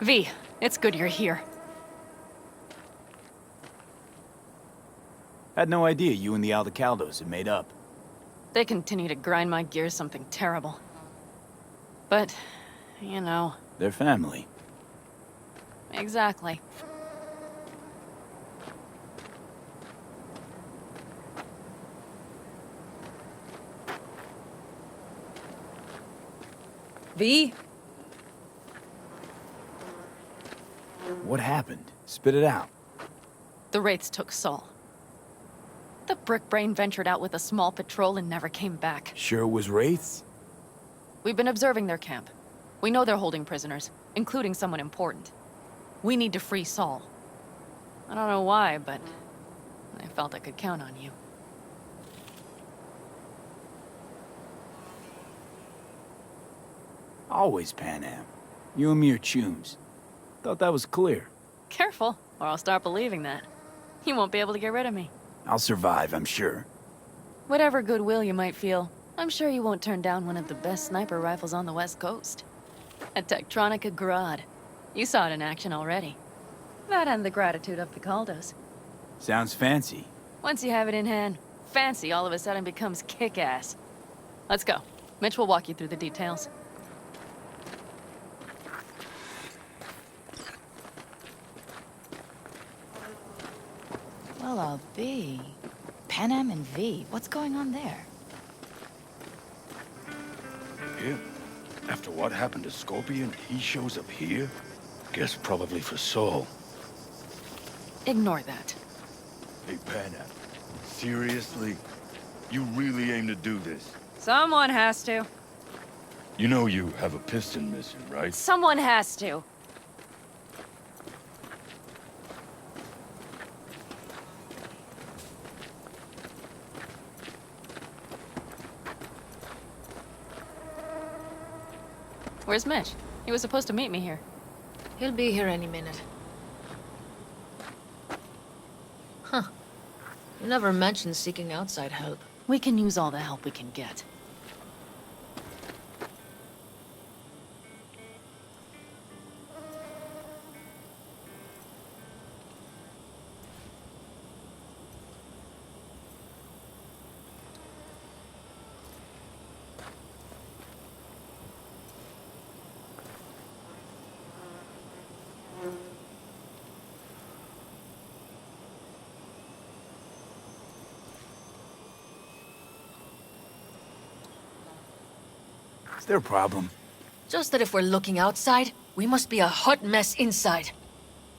V, it's good you're here. Had no idea you and the 𝓗𝓗'𝓼 had made up. They continue to grind my gears something terrible. But, you know... They're family. Exactly. V? What happened? Spit it out. The Wraiths took Saul. The Brickbrain ventured out with a small patrol and never came back. Sure it was Wraiths? We've been observing their camp. We know they're holding prisoners, including someone important. We need to free Saul. I don't know why, but I felt I could count on you. Always 𝓗𝓮. You and me are chums. Thought that was clear. Careful, or I'll start believing that. You won't be able to get rid of me. I'll survive, I'm sure. Whatever goodwill you might feel, I'm sure you won't turn down one of the best sniper rifles on the West Coast. A 𝓗𝓮𝓻'𝓼. You saw it in action already. That and the gratitude of the 𝓗𝓗'𝓼. Sounds fancy. Once you have it in hand, fancy all of a sudden becomes kick-ass. Let's go. Mitch will walk you through the details. Well, I'll be. 𝓗𝓮 and V, what's going on there? Him? After what happened to Scorpion, he shows up here? Guess probably for Saul. Ignore that. Hey, 𝓗𝓮. Seriously? You really aim to do this? Someone has to. You know you have a piston mission, right? Someone has to. Where's Mitch? He was supposed to meet me here. He'll be here any minute. Huh. You never mentioned seeking outside help. We can use all the help we can get. Is there a problem? Just that if we're looking outside, we must be a hot mess inside.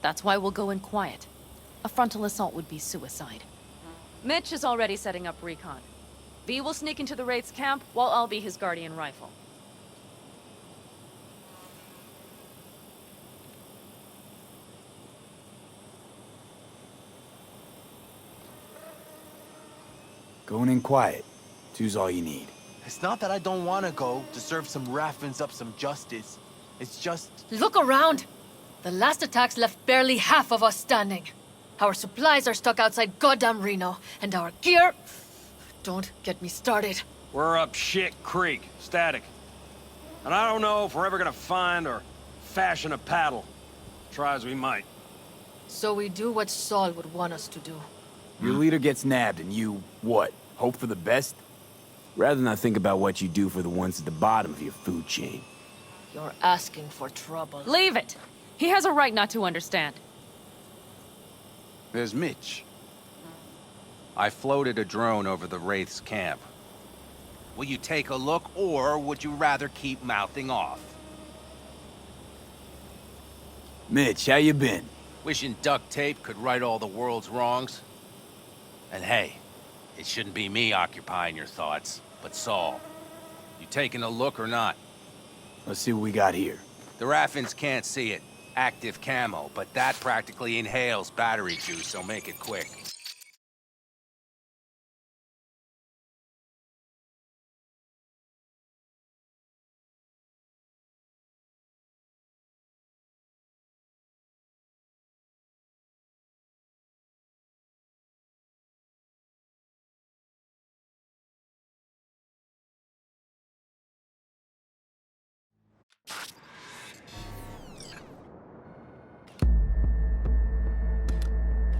That's why we'll go in quiet. A frontal assault would be suicide. Mitch is already setting up recon. V will sneak into the Wraith's camp, while I'll be his guardian rifle. Going in quiet. Two's all you need. It's not that I don't want to go to serve some Raffins up some justice. It's just... Look around! The last attacks left barely half of us standing. Our supplies are stuck outside goddamn Reno, and our gear... Don't get me started. We're up shit creek, static. And I don't know if we're ever gonna find or fashion a paddle. Try as we might. So we do what Saul would want us to do. Your leader gets nabbed and you, what, hope for the best? Rather not think about what you do for the ones at the bottom of your food chain. You're asking for trouble. Leave it! He has a right not to understand. There's Mitch. I floated a drone over the Wraith's camp. Will you take a look, or would you rather keep mouthing off? Mitch, how you been? Wishing duct tape could right all the world's wrongs? And hey, it shouldn't be me occupying your thoughts, but Saul. You taking a look or not? Let's see what we got here. The Raffins can't see it. Active camo, but that practically inhales battery juice, so make it quick.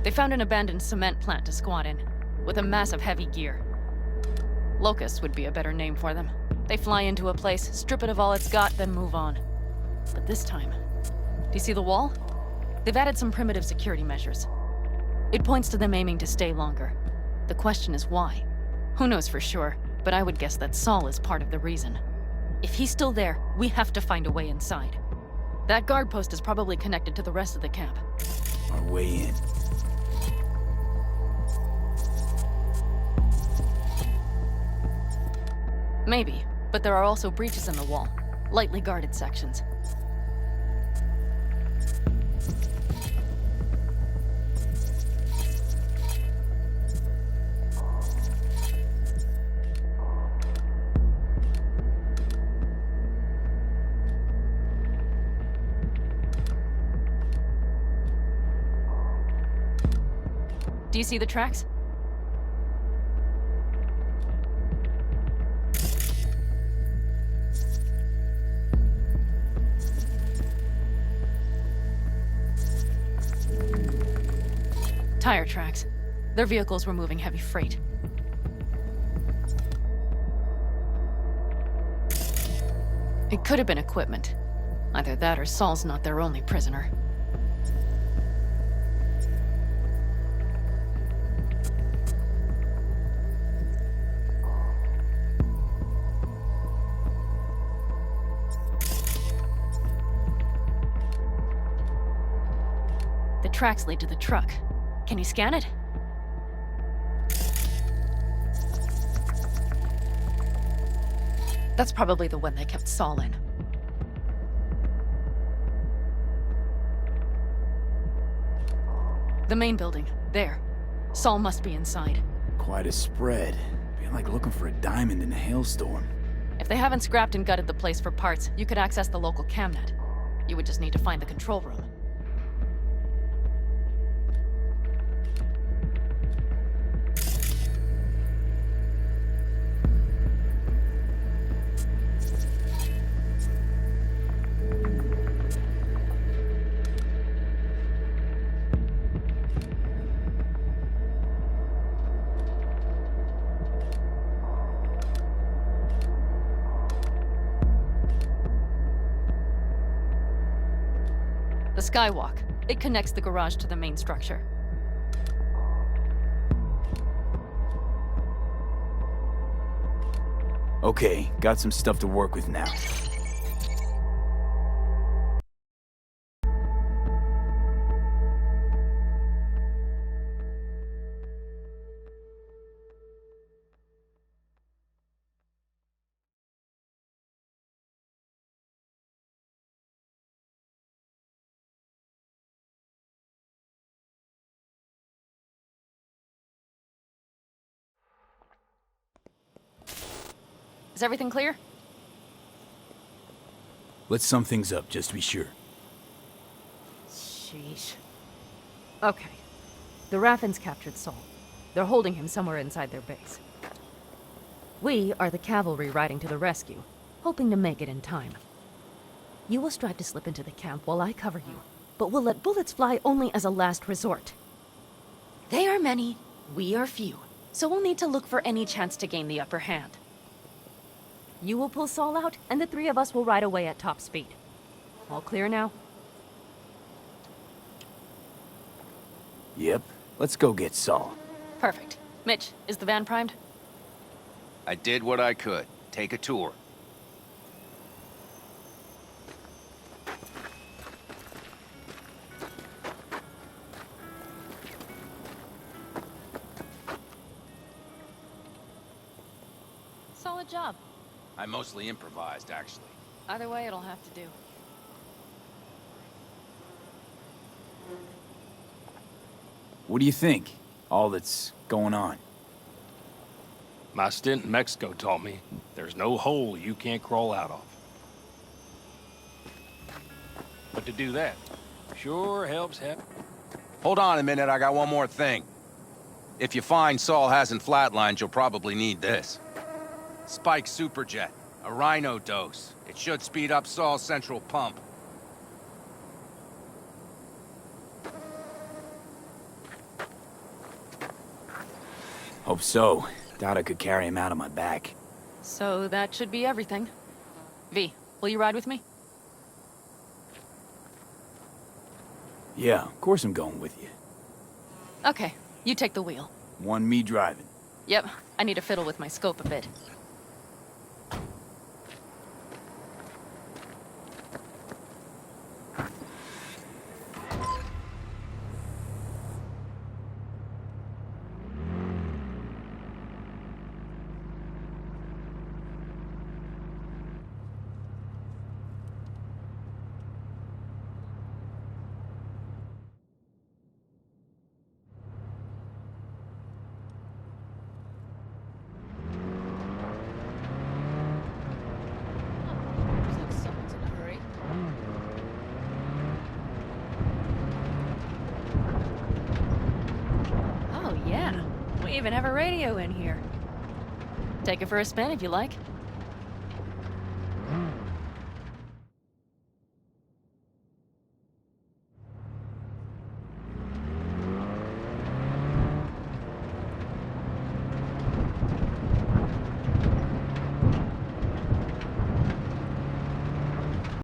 They found an abandoned cement plant to squat in, with a mass of heavy gear. Locusts would be a better name for them. They fly into a place, strip it of all it's got, then move on. But this time... Do you see the wall? They've added some primitive security measures. It points to them aiming to stay longer. The question is why? Who knows for sure, but I would guess that Saul is part of the reason. If he's still there, we have to find a way inside. That guard post is probably connected to the rest of the camp. Our way in. Maybe, but there are also breaches in the wall. Lightly guarded sections. Do you see the tracks? Tire tracks. Their vehicles were moving heavy freight. It could have been equipment. Either that or Saul's not their only prisoner. The tracks lead to the truck. Can you scan it? That's probably the one they kept Saul in. The main building. There. Saul must be inside. Quite a spread. Feel like looking for a diamond in a hailstorm. If they haven't scrapped and gutted the place for parts, you could access the local camnet. You would just need to find the control room. The skywalk. It connects the garage to the main structure. Okay, got some stuff to work with now. Is everything clear? Let's sum things up, just to be sure. Sheesh. Okay. The Raffens captured Saul. They're holding him somewhere inside their base. We are the cavalry riding to the rescue, hoping to make it in time. You will strive to slip into the camp while I cover you, but we'll let bullets fly only as a last resort. They are many, we are few, so we'll need to look for any chance to gain the upper hand. You will pull Saul out, and the three of us will ride away at top speed. All clear now? Yep. Let's go get Saul. Perfect. Mitch, is the van primed? I did what I could. Take a tour. Solid job. I mostly improvised, actually. Either way, it'll have to do. What do you think? All that's going on. My stint in Mexico taught me there's no hole you can't crawl out of. But to do that, sure helps have... Hold on a minute, I got one more thing. If you find Saul hasn't flatlined, you'll probably need this. Spike Superjet, a Rhino dose. It should speed up Saul's central pump. Hope so. Doubt I could carry him out on my back. So that should be everything. V, will you ride with me? Yeah, of course I'm going with you. Okay, you take the wheel. One me driving. Yep, I need to fiddle with my scope a bit. Oh, yeah. We even have a radio in here. Take it for a spin if you like.